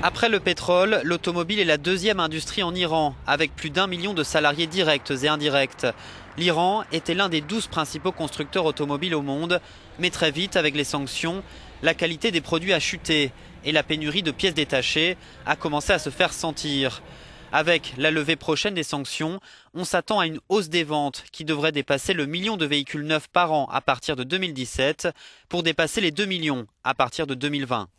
Après le pétrole, l'automobile est la deuxième industrie en Iran, avec plus d'1 million de salariés directs et indirects. L'Iran était l'un des 12 principaux constructeurs automobiles au monde, mais très vite, avec les sanctions, la qualité des produits a chuté et la pénurie de pièces détachées a commencé à se faire sentir. Avec la levée prochaine des sanctions, on s'attend à une hausse des ventes qui devrait dépasser le million de véhicules neufs par an à partir de 2017 pour dépasser les 2 millions à partir de 2020.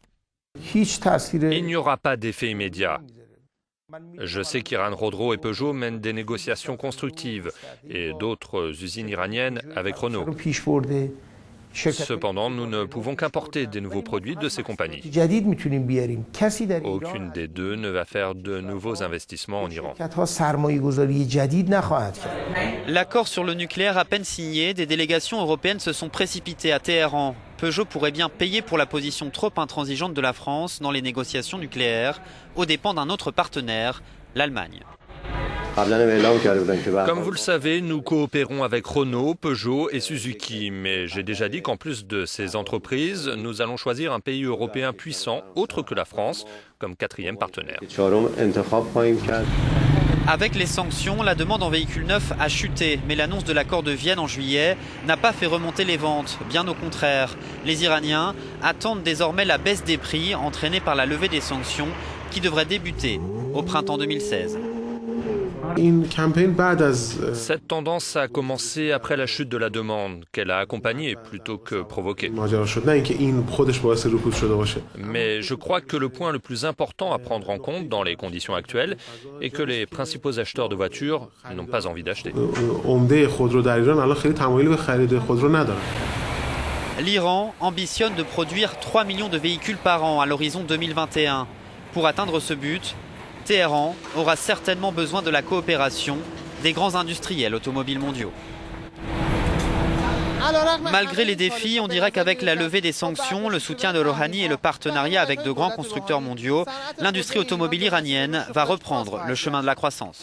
Il n'y aura pas d'effet immédiat. Je sais qu'Iran Khodro et Peugeot mènent des négociations constructives et d'autres usines iraniennes avec Renault. Cependant, nous ne pouvons qu'importer des nouveaux produits de ces compagnies. Aucune des deux ne va faire de nouveaux investissements en Iran. L'accord sur le nucléaire à peine signé, des délégations européennes se sont précipitées à Téhéran. Peugeot pourrait bien payer pour la position trop intransigeante de la France dans les négociations nucléaires, aux dépens d'un autre partenaire, l'Allemagne. Comme vous le savez, nous coopérons avec Renault, Peugeot et Suzuki. Mais j'ai déjà dit qu'en plus de ces entreprises, nous allons choisir un pays européen puissant, autre que la France, comme quatrième partenaire. Avec les sanctions, la demande en véhicules neufs a chuté, mais l'annonce de l'accord de Vienne en juillet n'a pas fait remonter les ventes, bien au contraire. Les Iraniens attendent désormais la baisse des prix entraînée par la levée des sanctions qui devrait débuter au printemps 2016. Cette tendance a commencé après la chute de la demande, qu'elle a accompagnée plutôt que provoquée. Mais je crois que le point le plus important à prendre en compte dans les conditions actuelles est que les principaux acheteurs de voitures n'ont pas envie d'acheter. L'Iran ambitionne de produire 3 millions de véhicules par an à l'horizon 2021. Pour atteindre ce but, Téhéran aura certainement besoin de la coopération des grands industriels automobiles mondiaux. Malgré les défis, on dirait qu'avec la levée des sanctions, le soutien de Rouhani et le partenariat avec de grands constructeurs mondiaux, l'industrie automobile iranienne va reprendre le chemin de la croissance.